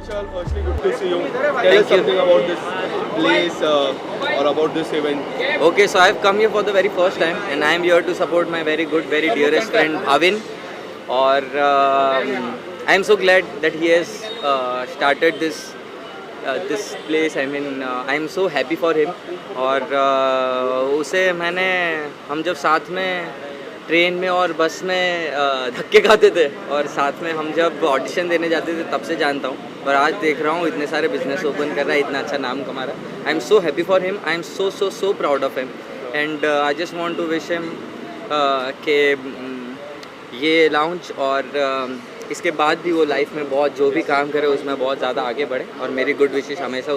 Vishal, firstly, good to see you. Tell us something about this place or about this event. Okay, so I've come here for the very first time and I'm here to support my very good, very dearest friend Bhavin. Or I'm so glad that he has started this place. I mean, I'm so happy for him. और उसे हम जब साथ में train में और बस में धक्के खाते थे और साथ में हम जब ऑडिशन देने जाते थे तब से जानता हूँ और आज देख रहा हूँ इतने सारे बिजनेस ओपन कर रहा है, इतना अच्छा नाम कमा रहा है. I am so happy for him, I am so proud of him and I just want to wish him के ये लाउंज और इसके बाद भी वो लाइफ में बहुत जो भी काम करे उसमें बहुत ज़्यादा आगे बढ़े और मेरी गुड विशेष हमेशा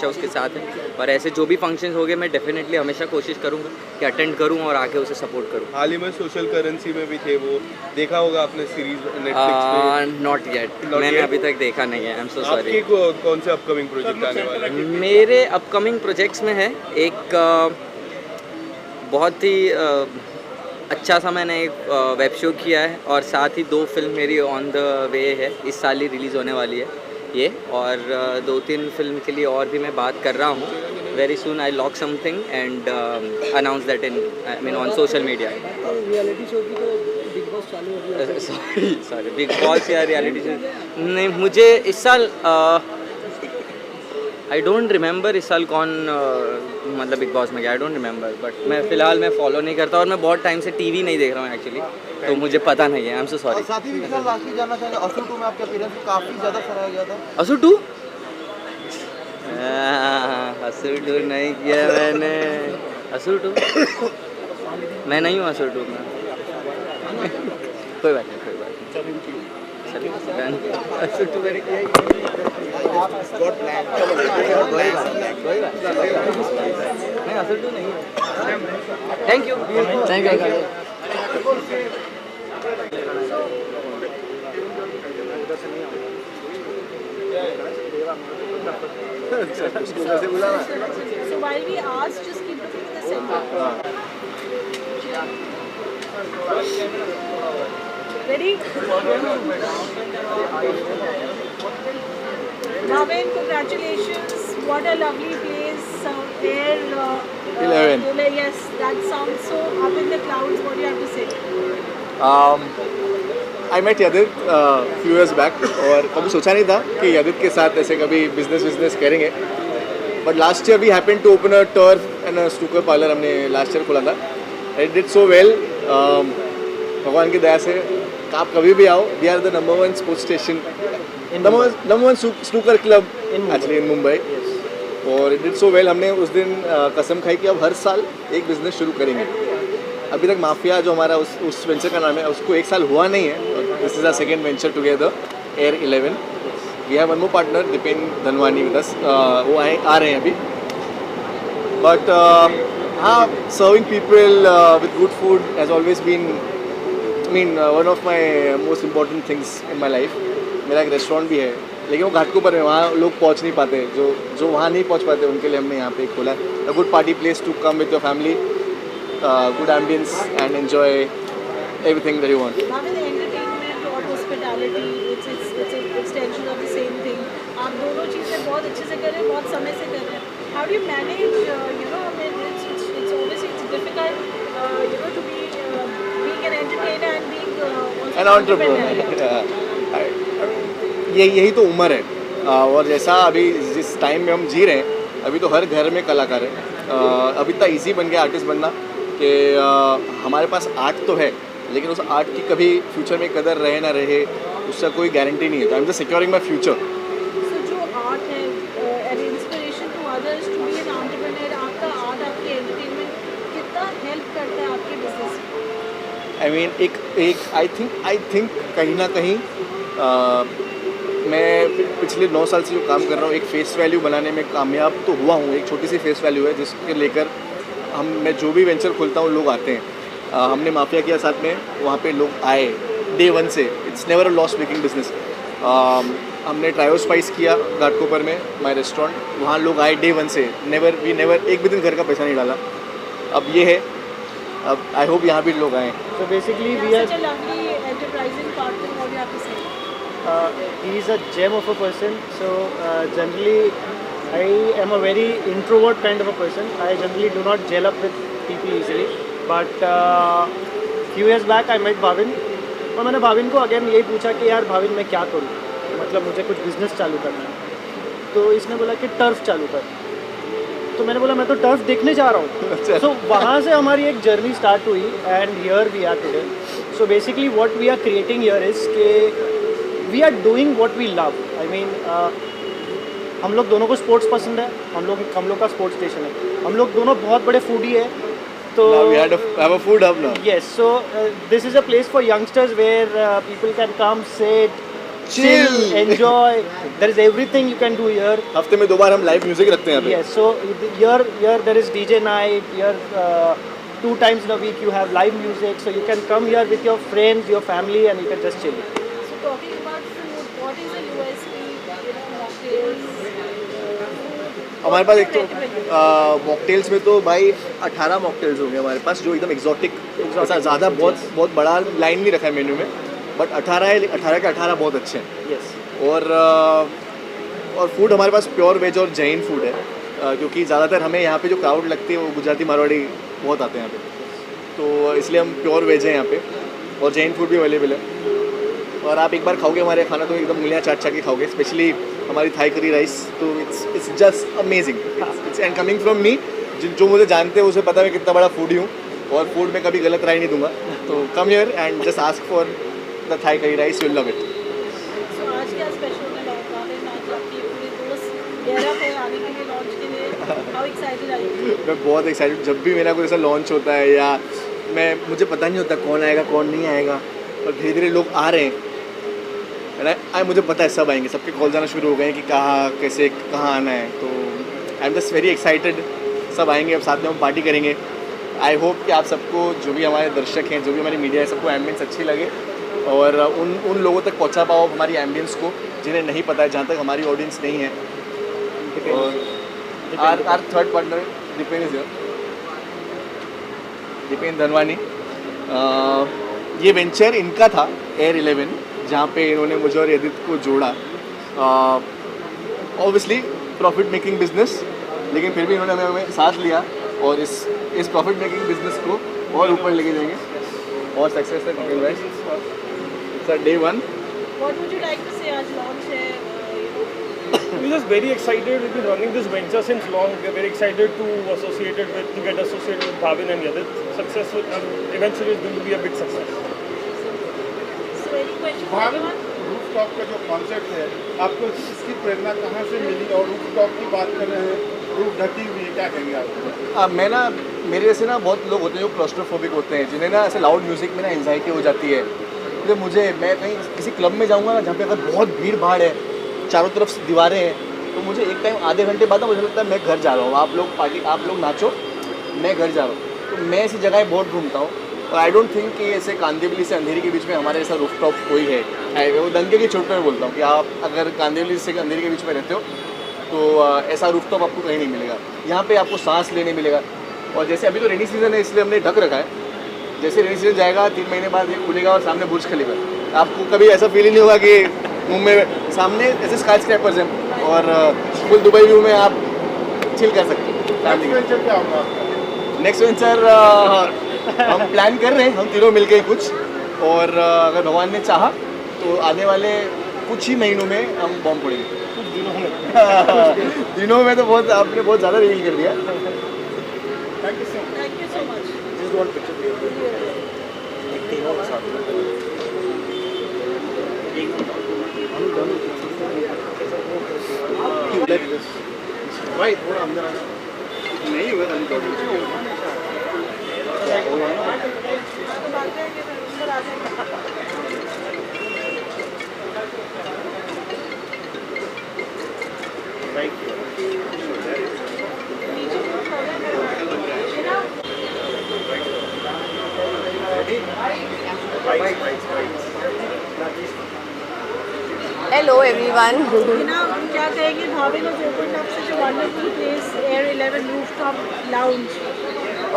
उसके साथ है. और ऐसे जो भी फंक्शंस हो गए मैं डेफिनेटली हमेशा कोशिश करूँगा कि अटेंड करूँ और आके उसे सपोर्ट करूँ. हाल ही में सोशल करेंसी में भी थे वो, देखा होगा आपने सीरीज नेटफ्लिक्स पे? नॉट येट, मैंने अभी तक देखा नहीं है. I am so sorry. आपके कौन से अपकमिंग प्रोजेक्ट आने वाले हैं? मेरे अपकमिंग प्रोजेक्ट्स में है एक बहुत ही अच्छा सा मैंने एक वेब शो किया है और साथ ही 2 फिल्म मेरी ऑन द वे है, इस साल ही रिलीज़ होने वाली है ये. और 2-3 फिल्म के लिए और भी मैं बात कर रहा हूँ. Very soon I lock something and announce that in I mean on social media. Reality show की तो बिग बॉस चालू हो गया. सॉरी बिग बॉस या रियलिटी शो नहीं. मुझे इस साल आई डोंट रिमेंबर इस साल कौन मतलब बिग बॉस में गया. आई डोंट रिमेंबर बट मैं फ़िलहाल मैं फॉलो नहीं करता और मैं बहुत टाइम से टीवी नहीं देख रहा हूँ एक्चुअली, तो मुझे पता नहीं है. I am so sorry. साथ ही विशाल लास्टली जानना चाहेंगे असुर 2 में आपके अपीयरेंस काफ़ी ज़्यादा सराहा गया था. असुर 2? असुर 2 नहीं किया मैंने. असुर 2 मैं नहीं हूँ असुर 2 में. कोई बात नहीं, कोई बात नहीं. असुर 2 मैंने किया ही नहीं. असुर 2 नहीं है. Thank you. So while we ask, just keep it to the center. Ready? Bhavin, congratulations. What a lovely place. There. 11. Yes, that sounds so up in the clouds. What do you have to say? I met यदित few years back और कभी सोचा नहीं था कि यदित के साथ ऐसे कभी बिजनेस करेंगे. But last year we happen to open a turf and a snooker parlour. हमने लास्ट ईयर खोला था. It did so well. भगवान की दया से आप कभी भी आओ. We are the number 1 sports station, number 1 snooker club actually in Mumbai. और इट डिड सो वेल. हमने उस दिन कसम खाई कि अब हर साल एक बिज़नेस शुरू करेंगे. अभी तक माफिया जो हमारा उस वेंचर का नाम है उसको 1 साल हुआ नहीं है. This is our second venture together, air 11. We have one more partner Dipen Dhanwani with us. वो आ रहे हैं अभी. बट हाँ, serving people with good food has always been one of my most important things in my life. मेरा एक restaurant भी है लेकिन वो घाटकोपर है, वहाँ लोग पहुँच नहीं पाते. जो वहाँ नहीं पहुँच पाते उनके लिए हमने यहाँ पे खोला है. A good party place to come with your family, good ambience and enjoy everything that you want. Bhavin, entertainment और hospitality, it's an extension of the same thing. आप दोनों चीज़ें बहुत अच्छे से कर रहे हैं, बहुत समय से कर रहे हैं. How do you manage? I mean, it's obviously difficult, to be being an entertainer and being also an entrepreneur. यही तो उम्र है. और जैसा अभी जिस टाइम में हम जी रहे हैं अभी तो हर घर में कलाकार है. अभी इतना ईजी बन गया आर्टिस्ट बनना कि हमारे पास आर्ट तो है लेकिन उस आर्ट की कभी फ्यूचर में कदर रहे ना रहे उसका कोई गारंटी नहीं है. I am just securing my future. So जो आर्ट है, an inspiration to others to be an entrepreneur, आपका आर्ट आपके एंटरटेनमेंट कितना हेल्प करता है आपके बिजनेस में? आई मीन एक आई थिंक कहीं ना कहीं मैं पिछले 9 साल से जो काम कर रहा हूँ एक फेस वैल्यू बनाने में कामयाब तो हुआ हूँ. एक छोटी सी फेस वैल्यू है जिसके लेकर मैं जो भी वेंचर खोलता हूँ लोग आते हैं. हमने माफिया किया साथ में, वहाँ पे लोग आए डे 1 से. It's never a loss making business. हमने ट्रायो स्पाइस किया घाटकोपर में माई रेस्टोरेंट, वहाँ लोग आए डे 1 से. नेवर एक भी दिन घर का पैसा नहीं डाला. अब ये है, अब आई होप यहाँ भी लोग आए. So basically we are such a lovely enterprising partner. What do you have to say? he is a gem of a person. So generally, I am a very introvert kind of a person. I generally do not gel up with people easily. But few years back I met Bhavin और मैंने भाविन को again यही पूछा कि यार भाविन मैं क्या करूँ, मतलब मुझे कुछ बिजनेस चालू करना है। तो इसने बोला कि टर्फ चालू कर। तो मैंने बोला मैं तो टर्फ देखने जा रहा हूँ। सो वहाँ से हमारी एक जर्नी स्टार्ट हुई and here we are today. So basically what we are creating here is के we are doing what we love. I mean हम लोग दोनों को स्पोर्ट्स पसंद है, हम लोग का स्पोर्ट्स स्टेशन है, हम लोग दोनों बहुत बड़े फूडी है। तो Now we have a food hub now. yes, so this is a place for youngsters where people can come, sit, chill, enjoy. There is everything you can do here. हफ्ते में 2 बार हम लाइव म्यूजिक रखते हैं यहाँ पे। Yes, so here there is DJ night. Here 2 times in a week you have live music, so you can come here with your friends, your family, and you can just chill. So talking about food, what is the USP, you know, mocktails? हमारे पास एक तो mocktails में तो भाई 18 mocktails होंगे हमारे पास, जो एकदम एग्जॉटिक, ऐसा ज़्यादा बहुत बड़ा लाइन नहीं रखा है मेन्यू में, बट 18 है, 18 के 18 बहुत अच्छे हैं। Yes. और फूड हमारे पास प्योर वेज और जैन फूड है, क्योंकि ज़्यादातर हमें यहाँ पे जो क्राउड लगती है वो गुजराती मारवाड़ी बहुत आते हैं यहाँ पे, तो इसलिए हम प्योर वेज हैं यहाँ पे, और जैन फूड भी अवेलेबल है। और आप एक बार खाओगे हमारे खाना तो एकदम उंगलियाँ चाट के खाओगे, स्पेशली हमारी थाई करी राइस, तो it's just amazing. It's and coming from me, जो मुझे जानते हैं उसे पता है मैं कितना बड़ा फूडी हूँ, और फूड में कभी गलत राय नहीं दूंगा। तो come here and just ask for the Thai curry rice, you will love it. So आज क्या स्पेशल है भाविन, आज आपकी पूरी दोस्त गैरअप है आने के लिए, लॉन्च के लिए? How excited are you? मैं बहुत एक्साइटेड, जब भी मेरा कोई ऐसा लॉन्च होता है या मुझे पता नहीं होता कौन आएगा कौन नहीं आएगा, और धीरे धीरे लोग आ रहे हैं, मुझे पता है सब आएंगे, सबके कॉल जाना शुरू हो गए हैं कि कहाँ कैसे कहाँ आना है। तो I am just very excited, सब आएंगे, अब साथ में हम पार्टी करेंगे। आई होप कि आप सबको, जो भी हमारे दर्शक हैं, जो भी हमारी मीडिया है, सबको एम्बियंस अच्छी लगे, और उन लोगों तक पहुंचा पाओ हमारी एम्बियंस को जिन्हें नहीं पता है, जहाँ तक हमारी ऑडियंस नहीं है। और our third partner Deepen is Deepen Dhanwani. ये वेंचर इनका था एयर 11, जहाँ पे इन्होंने मुझे और यदित को जोड़ा। ऑब्वियसली प्रॉफिट मेकिंग बिजनेस, लेकिन फिर भी इन्होंने हमें साथ लिया, और इस प्रॉफिट मेकिंग बिजनेस को और ऊपर लेके जाएंगे, और सक्सेस तक निकल जाए। Sir day 1 What would you like to say आज launch है, you know? We're just very excited. We've been running this venture since long. We're very excited to get associated with Bhavin and Yadit. Successful, and eventually it's going to be a big success. So any question for Bhavin, everyone? Rooftop का जो concept है, आपको इसकी प्रेरणा कहाँ से मिली? और rooftop की बात कर रहे हैं, रूफ ढकी हुई है, क्या कहेंगे आप? मैं ना, मेरे जैसे ना बहुत लोग होते हैं जो क्लॉस्ट्रोफोबिक होते हैं, जिन्हें ना ऐसे लाउड म्यूज़िक में ना एंजाइटी हो जाती है। तो मैं कहीं किसी क्लब में जाऊँगा ना, जहाँ पे अगर बहुत भीड़ भाड़ है, चारों तरफ दीवारें हैं, तो मुझे एक टाइम आधे घंटे बाद ना मुझे लगता है मैं घर जा रहा हूँ, आप लोग नाचो, मैं घर जा रहा हूँ। तो मैं ऐसी जगह बहुत ढूंढता हूँ, और आई डोंट थिंक कि ऐसे कांदिवली से अंधेरी के बीच में हमारे ऐसा रूफटॉप कोई है। वो दंगे की चोट पर मैं बोलता हूँ कि आप अगर कांदिवली से अंधेरी के बीच में रहते हो तो ऐसा रूफटॉप आपको कहीं नहीं मिलेगा। यहाँ पे आपको सांस लेने मिलेगा। और जैसे अभी तो रेनी सीजन है, इसलिए हमने ढक रखा है। जैसे रेनी सीजन जाएगा 3 महीने बाद ये खुलेगा और सामने बुर्ज खलीफा, आपको कभी ऐसा फील ही नहीं होगा कि मुंबई में सामने ऐसे स्काई स्क्रैपर्स हैं, और फुल दुबई व्यू में आप चिल कर सकते हैं। नेक्स्ट वेंचर क्या होगा? नेक्स्ट वेंचर हम प्लान कर रहे हैं, हम तीनों मिलके ही कुछ, और अगर भगवान ने चाहा तो आने वाले कुछ ही महीनों में हम बॉम्ब फोड़ेंगे। कुछ दिनों में दिनों में तो बहुत, आपने बहुत ज़्यादा रिवील कर दिया। Thank you so much. Thank you so much. भाई थोड़ा अंदर आना नहीं हुआ, खाली तो बात है कि अंदर आ जाएंगे। नीचे बहुत है ना। Hello everyone. ना क्या कहेंगे भाविन और ओपन अप से जो wonderful place air 11 rooftop lounge?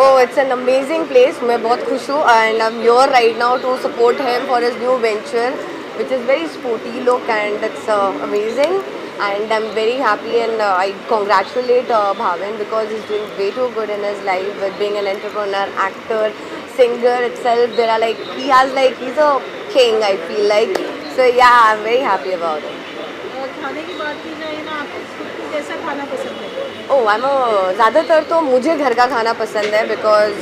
Oh, it's an amazing place. मैं बहुत खुश हूँ and I'm here right now to support him for his new venture. which is very sporty look, and it's amazing. And I'm very happy, and I congratulate Bhavin because he's doing way too good in his life with being an entrepreneur, actor, singer itself. There are like he's a king. I feel like so. Yeah, I'm very happy about it. खाने की बात की जाए ना, आपको खुद को कैसा खाना पसंद है? ज़्यादातर तो मुझे घर का खाना पसंद है because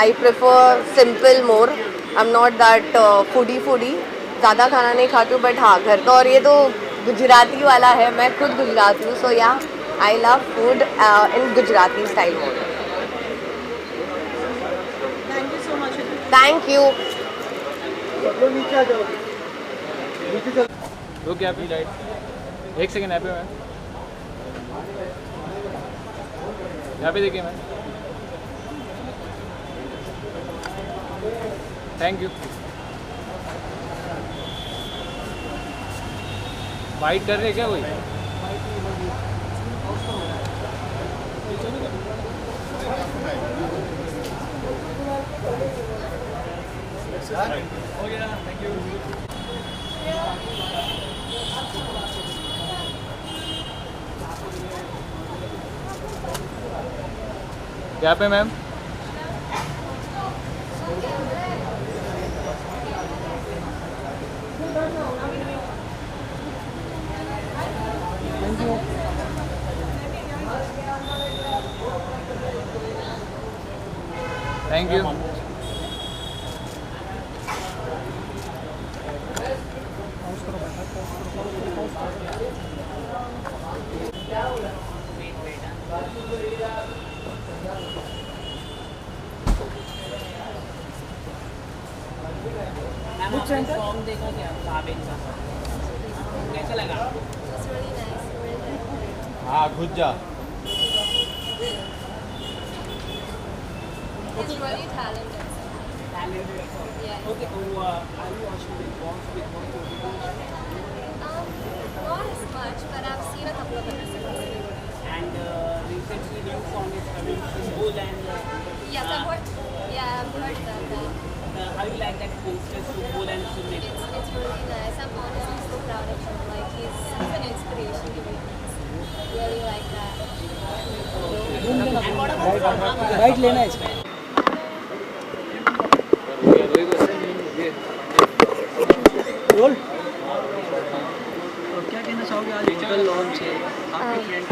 I prefer simple more. I am not that foodie. ज़्यादा खाना नहीं खाती हूँ, बट हाँ घर का. और ये तो गुजराती वाला है, मैं खुद गुजराती हूँ, सो या I love food in Gujarati style more. Thank you so much. Thank you. रुक यहाँ पे एक सेकेंड यहाँ पे मैम, यहाँ पे देखिए मैम. Thank you. वाइट कर रहे क्या कोई? Thank you. यहाँ पे मैम. Thank you. सॉन्ग देखा क्या भाविन का? कैसा लगा? हाँ घुस जा. He's really talented. Yeah. Okay, so are you watching Big Boss? Not as much, but I've seen a couple of episodes. And recently new song is coming, Symbol, and Yes, I've heard. Yeah, I've heard that. how you like that poster, Symbol and Sumit? It's really nice. I'm honestly so proud of him. Like he's an inspiration to me. Really like that. And what about right लेना है इसमें. Role. क्या कहना चाहोगे आज hotel launch है आपके friend?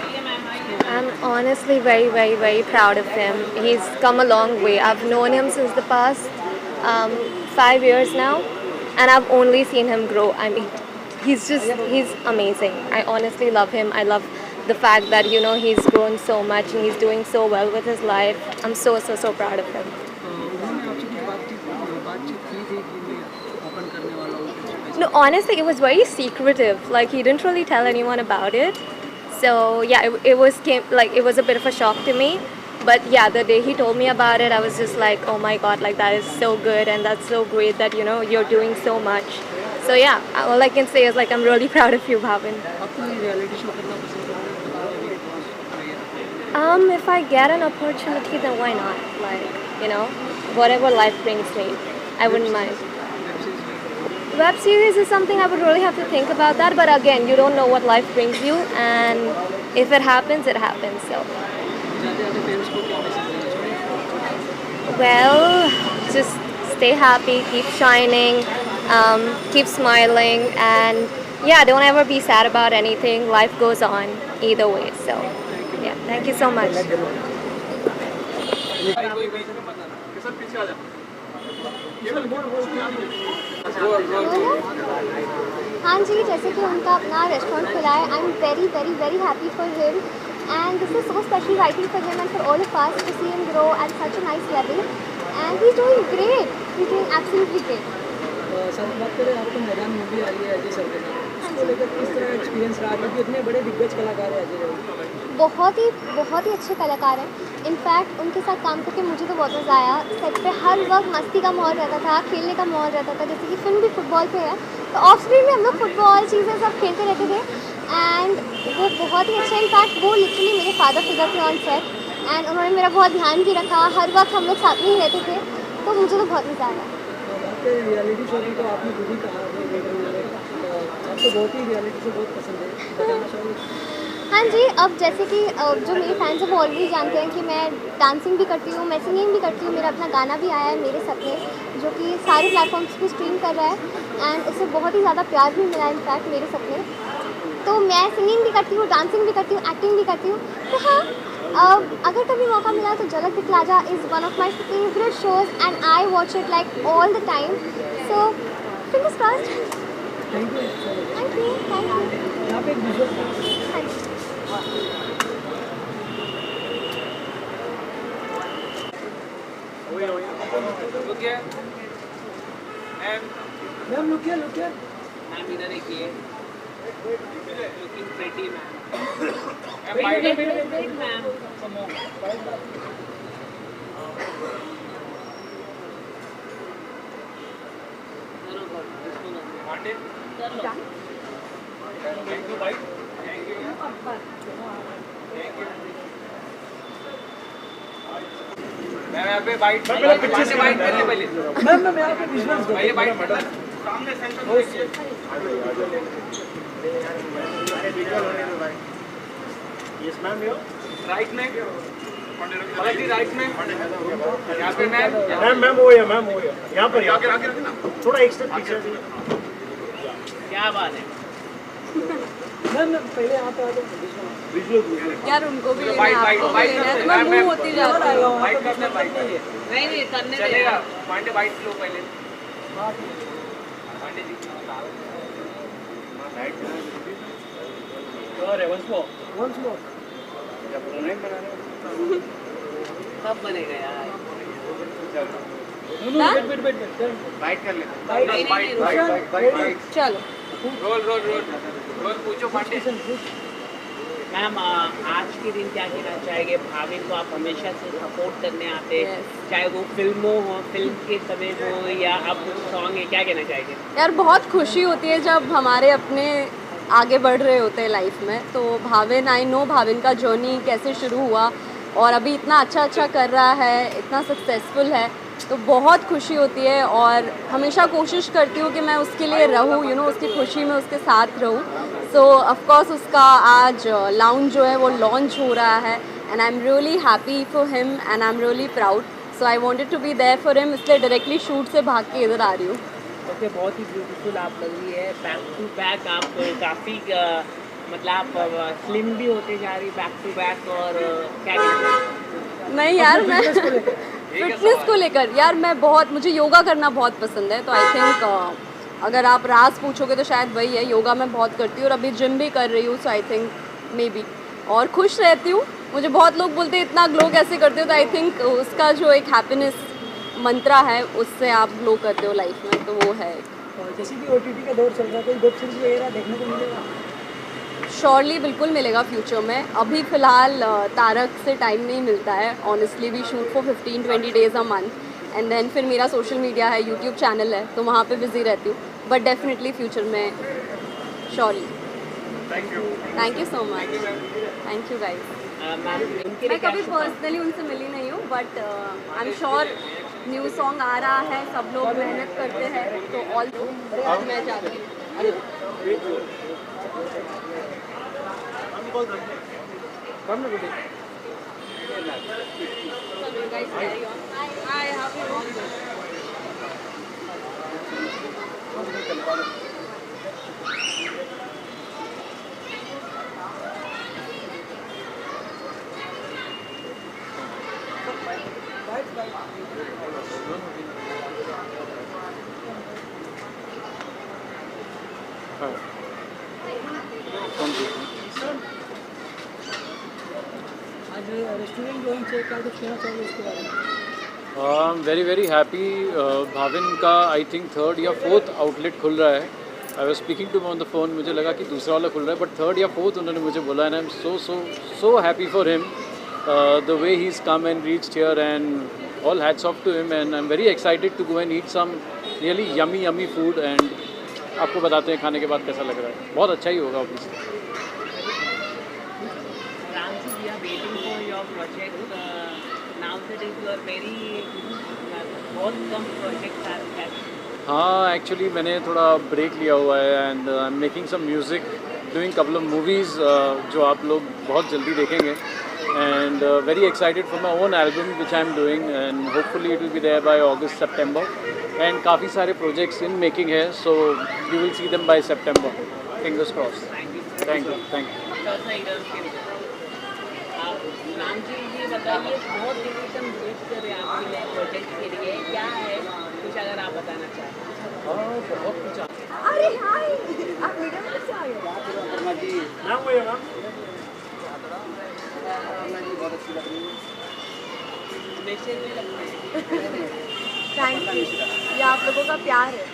I'm honestly very, very, very proud of him. He's come a long way. I've known him since the past 5 years now, and I've only seen him grow. I mean, he's amazing. I honestly love him. I love the fact that, you know, he's grown so much and he's doing so well with his life. I'm so, so, so proud of him. उन्होंने आपसे कुछ बातचीत की थी कि मैं open करने वाला हूँ? No, honestly, it was very secretive. Like, he didn't really tell anyone about it. So, yeah, it was a bit of a shock to me. But yeah, the day he told me about it, I was just like, oh my God, like that is so good and that's so great that, you know, you're doing so much. So yeah, all I can say is like, I'm really proud of you, Bhavin. आपको ये reality show करना पसंद है? If I get an opportunity, then why not? Like, you know, whatever life brings me, I wouldn't mind. Web series is something I would really have to think about that, but again, you don't know what life brings you, and if it happens, it happens. So, well, just stay happy, keep shining, keep smiling, and yeah, don't ever be sad about anything. Life goes on either way. So, yeah, thank you so much. हाँ जी, जैसे कि उनका अपना restaurant खुला है, I am very very very happy for him, and this is so special writing for him and for all of us to see him grow at such a nice level, and he is doing great, he is doing absolutely great. Sir बात करें, आपको मैदान movie आ रही है Ajay sir के साथ, उसको लेकर किस तरह एक्सपीरियंस रहा, क्योंकि इतने बड़े दिग्गज कलाकार हैं अजय? बहुत ही अच्छे कलाकार हैं. इनफैक्ट उनके साथ काम करके मुझे तो बहुत मज़ा आया. सेट पे हर वक्त मस्ती का माहौल रहता था, खेलने का माहौल रहता था. जैसे कि फिल्म भी फुटबॉल पे है, तो ऑफ स्क्रीन में हम लोग फुटबॉल चीज़ें सब खेलते रहते थे, एंड वो बहुत ही अच्छा. इनफैक्ट वो लिटरली मेरे फादर फिगर थे ऑन सेट, एंड उन्होंने मेरा बहुत ध्यान भी रखा. हर वक्त हम लोग साथ में ही रहते थे, तो मुझे तो बहुत मज़ा आया. रियलिटी शो की तो आपने खुद ही कहा आपको बहुत ही रियलिटी शो बहुत पसंद है, बताना चाहोगे? हाँ जी, अब जैसे कि जो मेरे फैंस हैं वो ऑलरेडी जानते हैं कि मैं डांसिंग भी करती हूँ, मैं सिंगिंग भी करती हूँ। मेरा अपना गाना भी आया है मेरे सपने, जो कि सारे प्लेटफॉर्म्स पे स्ट्रीम कर रहा है एंड उससे बहुत ही ज़्यादा प्यार भी मिला है इनफैक्ट मेरे सपने। तो मैं सिंगिंग भी करती हूँ, डांसिंग भी करती हूँ, एक्टिंग भी करती हूँ। तो हाँ, अगर कभी मौका मिला तो Jhalak Dikhla Jaa is one of my favourite shows and I watch it like all the time. So fingers crossed. Thank you. Thank you, thank you. यहाँ पे एक विजुअल हाँ जी। Ma'am look here. मैम इधर देखिए, looking pretty ma'am. Wait ma'am यहाँ पे bite पीछे से बाइट करने पहले मैम यहाँ पे विजुअल्स दो। पहले बाइट सामने सेंटर यस मैम, यो राइट में राइट में यहाँ पे मैम मैम वो है यहाँ पर थोड़ा एक स्टेप पीछे। क्या बात है। मैम पहले यहाँ पे आ जाओ। यार उनको भी बाइट बाइट बाइट मैं मुंह होती जाती हूँ। बाइट करते हैं बाइट नहीं करने दे चलेगा। यार। पांडे बाइट लो पहले पांडे जी वंस मोर। कब बनेगा यार? वेट। बाइट कर ले नहीं, नहीं, बाइट चलो रोल पूछो पांडे। मैम आज के दिन क्या कहना चाहेंगे? भाविन को आप हमेशा से सपोर्ट करने आते हैं, चाहे वो फिल्मों हो, फिल्म के समय हो या आप कुछ सॉन्ग है, क्या कहना चाहेंगे? यार बहुत खुशी होती है जब हमारे अपने आगे बढ़ रहे होते हैं लाइफ में। तो भाविन, आई नो भाविन का जर्नी कैसे शुरू हुआ और अभी इतना अच्छा कर रहा है, इतना सक्सेसफुल है, तो बहुत खुशी होती है और हमेशा कोशिश करती हूँ कि मैं उसके लिए रहूँ, यू नो, उसकी खुशी में उसके साथ रहूँ। सो ऑफकोर्स उसका आज लाउंज जो है वो लॉन्च हो रहा है and I am really happy for him and I am really proud. So I wanted to be there for him, इसलिए डायरेक्टली शूट से भाग के इधर आ रही हूँ। ओके, बहुत ही ब्यूटीफुल आप लग रही है। बैक टू बैक आप काफ़ी मतलब आप स्लिम भी होते जा रही बैक टू बैक। और क्या कहते हैं? नहीं यार, मैं फिटनेस को लेकर यार मुझे योगा करना बहुत पसंद है। तो आई थिंक अगर आप राज पूछोगे तो शायद वही है, योगा मैं बहुत करती हूँ और अभी जिम भी कर रही हूँ। So I think may be, और खुश रहती हूँ। मुझे बहुत लोग बोलते हैं इतना ग्लो कैसे करते हो, तो आई थिंक उसका जो एक हैप्पीनेस मंत्रा है उससे आप ग्लो करते हो लाइफ में, तो वो है। और जैसे कि OTT का दौर चल रहा है, कोई वेब सीरीज वगैरह देखने को मिलेगा? श्योरली बिल्कुल मिलेगा फ्यूचर में। अभी फ़िलहाल तारक से टाइम नहीं मिलता है honestly. We shoot for 15-20 days a month and then फिर मेरा सोशल मीडिया है, यूट्यूब चैनल है, तो वहाँ पे बिजी रहती हूँ। बट डेफिनेटली फ्यूचर में surely. Thank you so much. Thank you guys. मैं कभी पर्सनली उनसे मिली नहीं हूँ, but I am sure new song आ रहा है, सब लोग मेहनत करते हैं, तो ऑल मैं जाती हूँ। आज रेस्टोरेंट ज्वाइन किया, क्या कुछ कहना चाहोगे इसके बारे में? Very very happy. भाविन का आई थिंक 3rd या 4th आउटलेट खुल रहा है। I was speaking to on the phone, मुझे लगा कि दूसरा वाला खुल रहा है, बट 3rd या 4th उन्होंने मुझे बोला and I am so happy for him, the way he is come and reached here and all hats off to him and I am very excited to go and eat some really yummy food and आपको बताते हैं खाने के बाद कैसा लग रहा है। बहुत अच्छा ही होगा obviously. waiting for your project. Nowadays you are very बहुत कम प्रोजेक्ट्स आते हैं। हाँ, एक्चुअली मैंने थोड़ा ब्रेक लिया हुआ है and I am making some music, doing couple of movies जो आप लोग बहुत जल्दी देखेंगे and very excited for my own album which I am doing and hopefully it will be there by August September and काफ़ी सारे projects in making है, so you will see them by September, fingers cross. Thank you. Ram ji ये बताइए, बहुत दिनों से हम wait कर रहे हैं आपके नए प्रोजेक्ट के लिए, क्या है कुछ अगर आप बताना चाहें? बहुत कुछ अरे हाय, आप मीडिया में कैसे आ गए? नाम वो है मैम। मैसेज में लगता है थैंक यू, ये आप लोगों का प्यार है।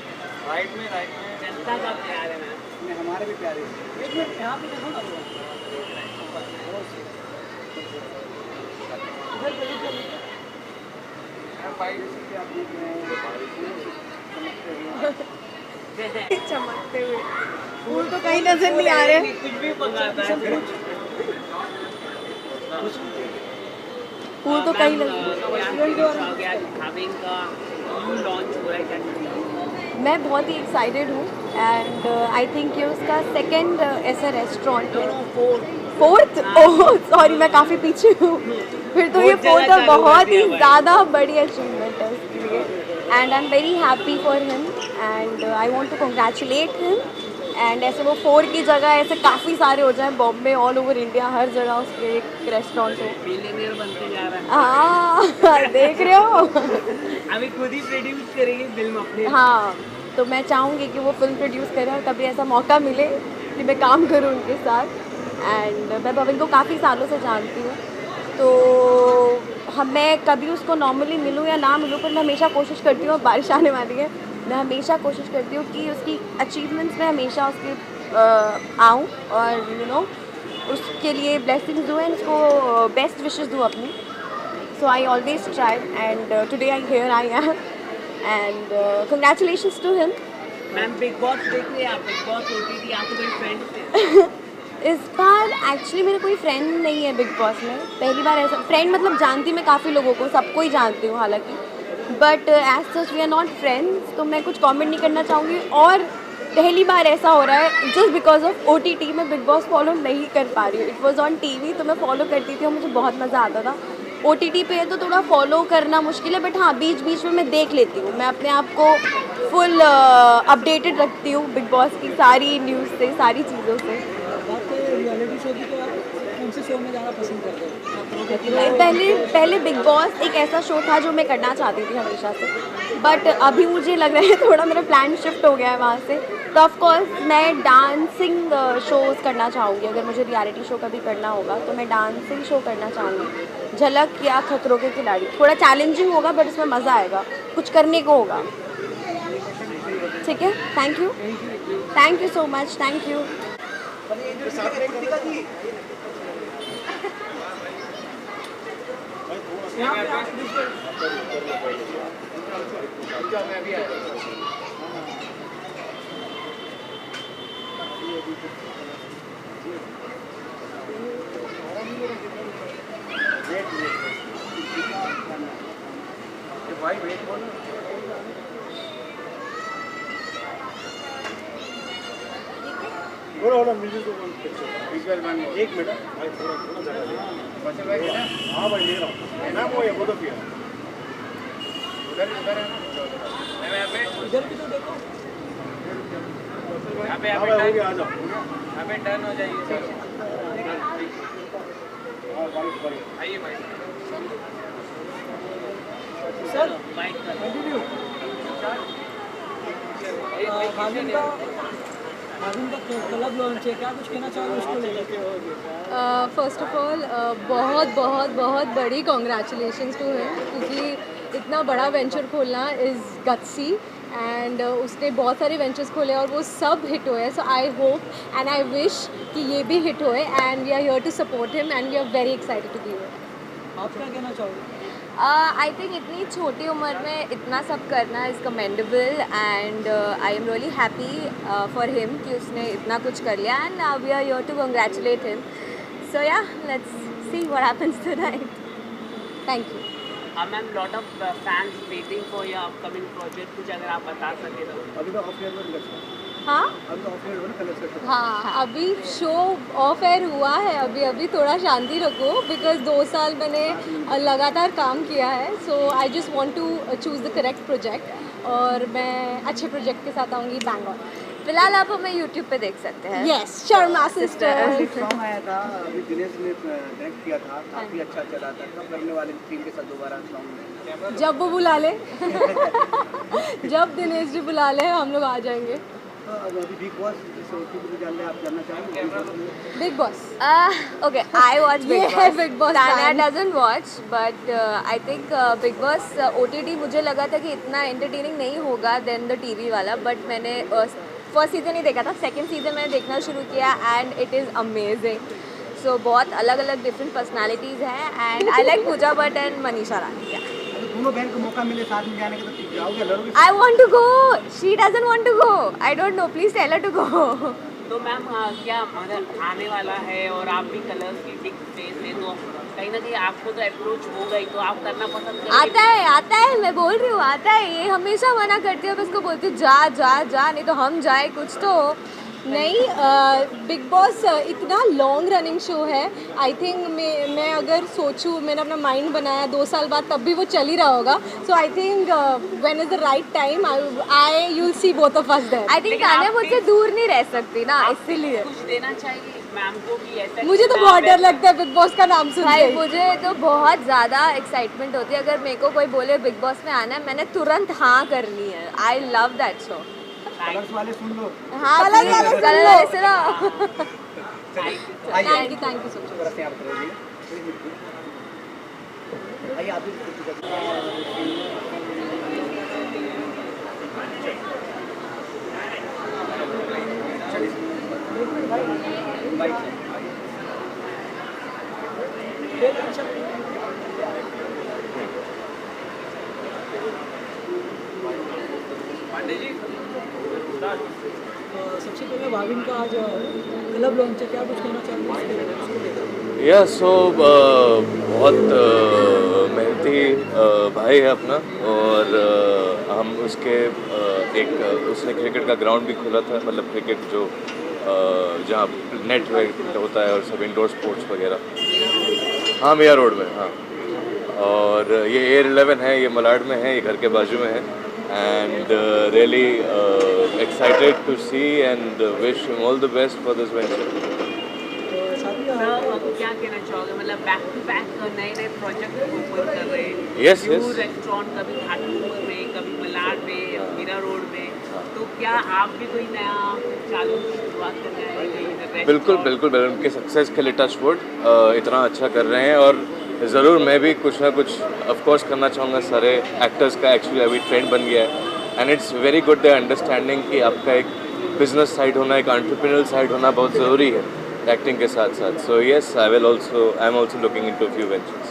राइट में जनता का प्यार है मैम। हमारे भी प्यारे हैं। एक मिनट यहाँ पे देखो ना चमकते हुए फूल तो कहीं नजर नहीं आ रहे। कुछ भी मंगाता है फूल तो कहीं नजर भाविन का न्यू लॉन्च हो रहा है, क्या मैं बहुत ही एक्साइटेड हूँ एंड आई थिंक ये उसका सेकंड ऐसा रेस्टोरेंट है। फोर्थ? ओह सॉरी, मैं काफ़ी पीछे हूँ। फिर तो ये फोर्थ और बहुत ही ज़्यादा बड़ी अचीवमेंट है उसके लिए and I am very happy for him and I want to congratulate him and ऐसे वो 4 की जगह ऐसे काफ़ी सारे हो जाए बॉम्बे, ऑल ओवर इंडिया, हर जगह उसके एक रेस्टोरेंट हो। मिलियनेयर बनते जा रहा है। हाँ देख रहे हो। अभी खुद ही प्रोड्यूस करेंगे फिल्म अपने। हाँ, तो मैं चाहूँगी कि वो फिल्म प्रोड्यूस करें और कभी ऐसा मौका मिले कि मैं काम करूँ उनके साथ। एंड मैं भविन को काफ़ी सालों से जानती हूँ, तो मैं कभी उसको नॉर्मली मिलूँ या ना मिलूँ, पर मैं हमेशा कोशिश करती हूँ, बारिश आने वाली है, मैं हमेशा कोशिश करती हूँ कि उसकी अचीवमेंट्स में हमेशा उसके आऊँ और यू नो उसके लिए ब्लेसिंग्स दूँ एंड उसको बेस्ट विशेस दूँ अपनी। So I always try and today I here I am and congratulations to him. Ma'am Bigg Boss देख रहे हैं आप? बिग बॉस OTT आपको कोई फ्रेंड इस बार एक्चुअली मेरा कोई फ्रेंड नहीं है बिग बॉस में, पहली बार ऐसा फ्रेंड मतलब जानती मैं काफ़ी लोगों को, सबको ही जानती हूँ हालांकि, but as such we are not friends, तो मैं कुछ कमेंट नहीं करना चाहूँगी। और पहली बार ऐसा हो रहा है जस्ट बिकॉज ऑफ OTT में बिग बॉस फॉलो नहीं कर पा रही हूँ। इट वॉज ऑन TV तो मैं फॉलो करती थी और मुझे बहुत मज़ा आता था। OTT पे है तो थोड़ा फॉलो करना मुश्किल है, बट हाँ बीच बीच में मैं देख लेती हूँ, मैं अपने आप को फुल अपडेटेड रखती हूँ बिग बॉस की सारी न्यूज़ से, सारी चीज़ों से। रियलिटी शो की तो आप कौन से शो में जाना पसंद करते हो? पहले बिग बॉस एक ऐसा शो था जो मैं करना चाहती थी हमेशा से, बट अभी मुझे लग रहा है थोड़ा मेरा प्लान शिफ्ट हो गया है वहाँ से, तो ऑफकोर्स मैं डांसिंग शोज़ करना चाहूँगी। अगर मुझे रियलिटी शो कभी करना होगा तो मैं डांसिंग शो करना चाहूँगी, झलक या खतरों के खिलाड़ी। थोड़ा चैलेंजिंग होगा बट उसमें मज़ा आएगा, कुछ करने को होगा। ठीक है, thank you so much, thank you. थोड़ा म्यूजिक तो एक मिनट भाई, थोड़ा जगह दे। हाँ भाई ले रहा हूँ ना, वो है वो तो फिर इधर भी तो देखो, हाँ भाई हो गया, आ जाओ। अबे डन हो जाइए सर। आइए भाई। Sir bike continue. भाविन का क्लब लॉन्च है, क्या कुछ कहना चाहोगे उसको लेकर? फर्स्ट ऑफ ऑल बहुत बहुत बहुत बड़ी कॉन्ग्रेचुलेशंस टू हिम, क्योंकि इतना बड़ा वेंचर खोलना इज़ गट्सी एंड उसने बहुत सारे वेंचर्स खोले और वो सब हिट हुए। So I hope and I wish कि ये भी हिट होए and we are here to support him and we are very excited to be here. आप क्या कहना चाहोगे? आई थिंक इतनी छोटी उम्र में इतना सब करना is commendable and I am really happy for him कि उसने इतना कुछ कर लिया and we are here to congratulate him. So yeah let's see what happens tonight. Thank you. Ma'am lot of fans waiting for your upcoming project, कुछ अगर आप बता सके तो। अभी तो ऑफ एयर में हाँ अभी तो ऑफ एयर हो ना कलर हाँ, अभी शो ऑफ एयर हुआ है, अभी थोड़ा शांति रखो बिकॉज 2 साल मैंने लगातार काम किया है. So I just want to choose the correct project और मैं अच्छे प्रोजेक्ट के साथ आऊँगी बैंगलोर. फिलहाल आप हमें यूट्यूब पे देख सकते हैं. Yes, Sharma sister. सॉन्ग आया था अभी दिनेश ने डायरेक्ट किया था, काफी अच्छा चला था. कब करने वाले टीम के साथ दोबारा सॉन्ग? जब वो बुला ले जब दिनेश जी बुला ले हम लोग आ जाएंगे. अभी बिग बॉस जान रहे आप जानना चाहेंगे? Big boss. Okay, I watch Big Yeah, Boss. Big Boss Tanya fan. doesn't watch, but I think Big Boss OTT मुझे लगा था कि इतना entertaining नहीं होगा than the TV वाला, but मैंने फर्स्ट सीजन ही देखा था. सेकंड सीजन मैंने देखना शुरू किया and it is amazing. So बहुत अलग अलग डिफरेंट पर्सनालिटीज़ हैं and I like Pooja Bhatt and Manisha Rani. दोनों बहन को मौका मिले साथ में जाने का तो जाओगे, लड़ोगे? I want to go. She doesn't want to go. I don't know. Please tell her to go. तो मैम क्या मतलब आने वाला है और आप भी कलर्स की बिग फेस है, तो कहीं ना कहीं आपको तो अप्रोच होगा ही, तो आप करना पसंद करेंगे? आता है मैं बोल रही हूँ आता है. ये हमेशा मना करती है, बस को बोलती हूँ जा जा जा, नहीं तो हम जाए कुछ तो. नहीं, बिग बॉस इतना लॉन्ग रनिंग शो है. आई थिंक मैं अगर सोचूं, मैंने अपना माइंड बनाया 2 साल बाद तब भी वो चल ही रहा होगा. So I think when is the right time I you will see both of us there. I think Tanya मुझसे दूर नहीं रह सकती ना, इसीलिए. कुछ देना चाहिए मैम को कि ऐसा मुझे तो बहुत डर लगता है बिग बॉस का नाम सुन भाई के. मुझे तो बहुत ज़्यादा एक्साइटमेंट होती है. अगर मेरे को कोई बोले बिग बॉस में आना है, मैंने तुरंत हाँ करनी है. I love that show. Colours वाले सुन लो. हाँ कलर वाले सुन कलर लो. वाले सुनो. Thank you so much. से आप करोगे आइए आप भी. सबसे पहले भाविन का आज क्लब लॉन्च है, क्या कुछ कहना चाहेंगे? या सो बहुत मेहनती भाई है अपना, और हम उसके उसने क्रिकेट का ग्राउंड भी खोला था, मतलब क्रिकेट जो जहाँ नेट होता है और सब इंडोर स्पोर्ट्स वगैरह. हाँ, मियाँ रोड में. हाँ, और ये एयर 11 है, ये मलाड में है, ये घर के बाजू में है. And really excited to see and wish him all the best for this venture. क्या कहना चाहोगे, मतलब बैक टू बैक नए नए प्रोजेक्ट ओपन कर रहे हैं? Yes, new yes. रेस्टोरेंट, कभी घाटपुर में, कभी मलाड में, मीरा रोड में, तो क्या आप भी कोई नया चालू शुरुआत करना है? बिल्कुल बिल्कुल बिल्कुल. उनके सक्सेस के लिए टच वुड इतना अच्छा कर रहे हैं, और ज़रूर मैं भी कुछ ना कुछ ऑफ कोर्स करना चाहूँगा. सारे एक्टर्स का एक्चुअली अभी ट्रेंड बन गया है, and it's very good the understanding कि आपका एक बिजनेस साइड होना, एक एंटरप्रेन्योरल साइड होना बहुत ज़रूरी है एक्टिंग के साथ साथ. So yes, I am also looking into few ventures.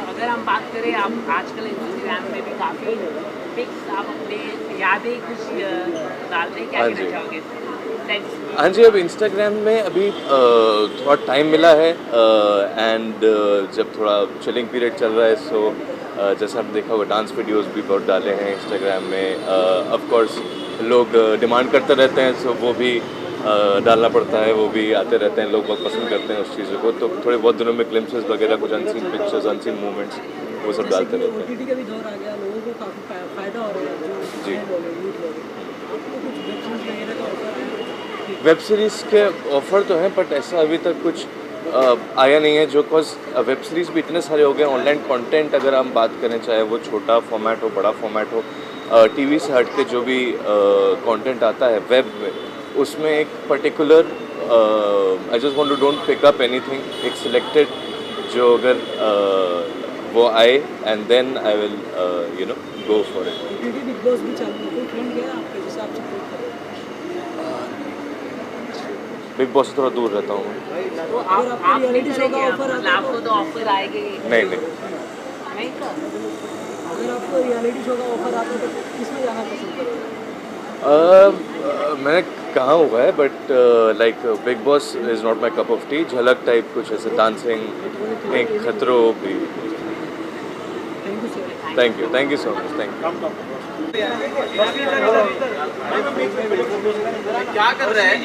अगर हम बात करें, आप आजकल इंस्टाग्राम में भी काफ़ी पिक्स आप अपने यादें कुछ डालते हैं, क्या हाँ कहना जी. चाहोगे? हाँ जी, अब इंस्टाग्राम में अभी थोड़ा टाइम मिला है, एंड जब थोड़ा चिलिंग पीरियड चल रहा है, सो जैसा आपने देखा होगा डांस वीडियोस भी बहुत डाले हैं इंस्टाग्राम में. ऑफ कोर्स लोग डिमांड करते रहते हैं, सो वो भी डालना पड़ता है, वो भी आते रहते हैं, लोग बहुत पसंद करते हैं उस चीज़ों को. तो थोड़े बहुत दिनों में ग्लिम्पसेस वगैरह, कुछ अनसीन पिक्चर्स, अनसीन मूवमेंट्स, वो सब डालते रहते हैं. OTT का भी दौर आ गया, लोगों को काफ़ी फायदा हो रहा है. जी. आपको कुछ वेब सीरीज वगैरह का ऑफर है? वेब सीरीज़ के ऑफ़र तो हैं, बट ऐसा अभी तक कुछ आया नहीं है, जो कॉज वेब सीरीज़ भी इतने सारे हो गए. ऑनलाइन कंटेंट अगर हम बात करें, चाहे वो छोटा फॉर्मेट हो, बड़ा फॉर्मेट हो, टीवी से हट के जो भी कंटेंट आता है वेब में, उसमें एक particular I just want to don't pick up anything, एक सिलेक्टेड जो अगर वो आए, and then I will go for it. OTT Bigg Boss भी चालू है, कोई फ्रेंड गया आपके जिससे आप सपोर्ट करें? बिग बॉस से थोड़ा दूर रहता हूँ मैं. तो आप रियलिटी शो का ऑफर आता है, आपको तो ऑफर आएगा ही नहीं नहीं का? अगर आपको रियलिटी शो का ऑफर आता है तो किसमें जाना पसंद करोगे? मैंने कहाँ हुआ है, but like big boss is not my cup of T. झलक टाइप कुछ ऐसे डांसिंग, एक खतरों भी. Thank you so much. Thank you. क्या कर रहे हैं?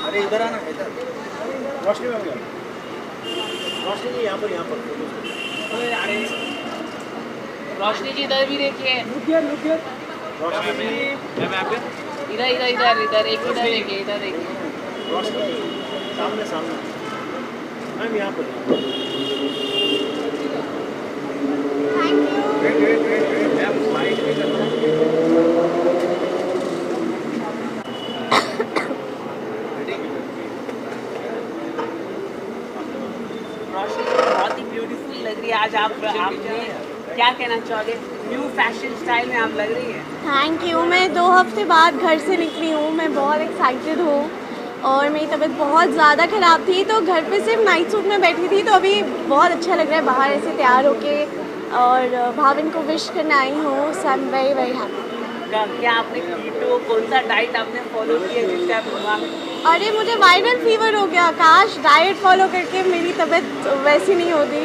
अरे इधर आना, इधर रोशनी में गया, रोशनी जी यहाँ पर रोशनी जी इधर भी देखिए, रोशनी जी इधर इधर इधर इधर एक इधर देखिए, इधर देखिए. रोशनी जी सामने मैम यहाँ पर. रोशनी बहुत ही ब्यूटीफुल लग रही है आज. आपने क्या कहना चाहोगे? न्यू फैशन स्टाइल में आप लग रही है. Thank you. मैं 2 हफ्ते बाद घर से निकली हूँ. मैं बहुत एक्साइटेड हूँ और मेरी तबीयत बहुत ज़्यादा ख़राब थी, तो घर पे सिर्फ नाइट सूट में बैठी थी. तो अभी बहुत अच्छा लग रहा है बाहर ऐसे तैयार होके, और भाविन को विश करने आई हूँ. So I am very very happy. क्या आपने कीटो, कौन सा डाइट आपने फॉलो किया जिससे आप बीमार? अरे मुझे वायरल फीवर हो गया. काश डाइट फॉलो करके मेरी तबीयत वैसी नहीं होती,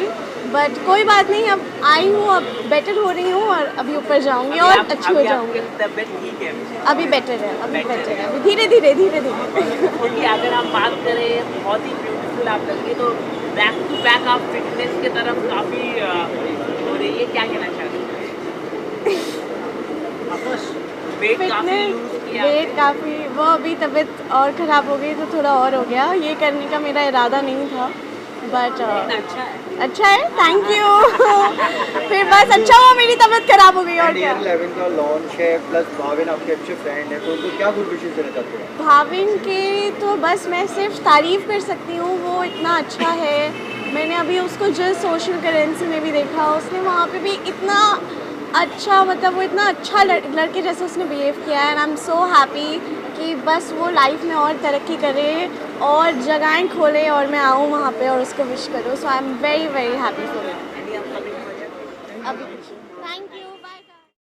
बट कोई बात नहीं. अब आई हूँ, अब बेटर हो रही हूँ और अभी ऊपर जाऊँगी और अच्छी हो जाऊँगी. तबीयत ठीक है? अभी बेटर है, अभी बेटर है. अभी धीरे धीरे क्योंकि अगर आप बात करें, बहुत ही ब्यूटीफुल आप लग रही है, तो बैक टू बैक आप फिटनेस की तरफ काफ़ी हो रही है. क्या कहना चाहते हैं? वेट काफ़ी लूज किया. वेट काफ़ी, वो अभी तबीयत और ख़राब हो गई तो थोड़ा और हो गया. ये करने का मेरा इरादा नहीं था, बट अच्छा है. Thank you. फिर बस अच्छा हुआ मेरी तबीयत ख़राब हो गई. और क्या, 11 का लॉन्च है, प्लस भाविन आपके अच्छे फ्रेंड है, तो उनको क्या गुड विशेष देना चाहते हैं? भाविन के तो बस मैं सिर्फ तारीफ़ कर सकती हूँ. वो इतना अच्छा है. मैंने अभी उसको जस्ट सोशल करेंसी में भी देखा, उसने वहाँ पे भी इतना अच्छा, मतलब वो इतना अच्छा लड़के जैसे उसने बिहेव किया है. And I am so happy कि बस वो लाइफ में और तरक्की करे और जगहें खोले और मैं आऊँ वहाँ पे और उसको विश करूँ. So I am very very happy for it. अभी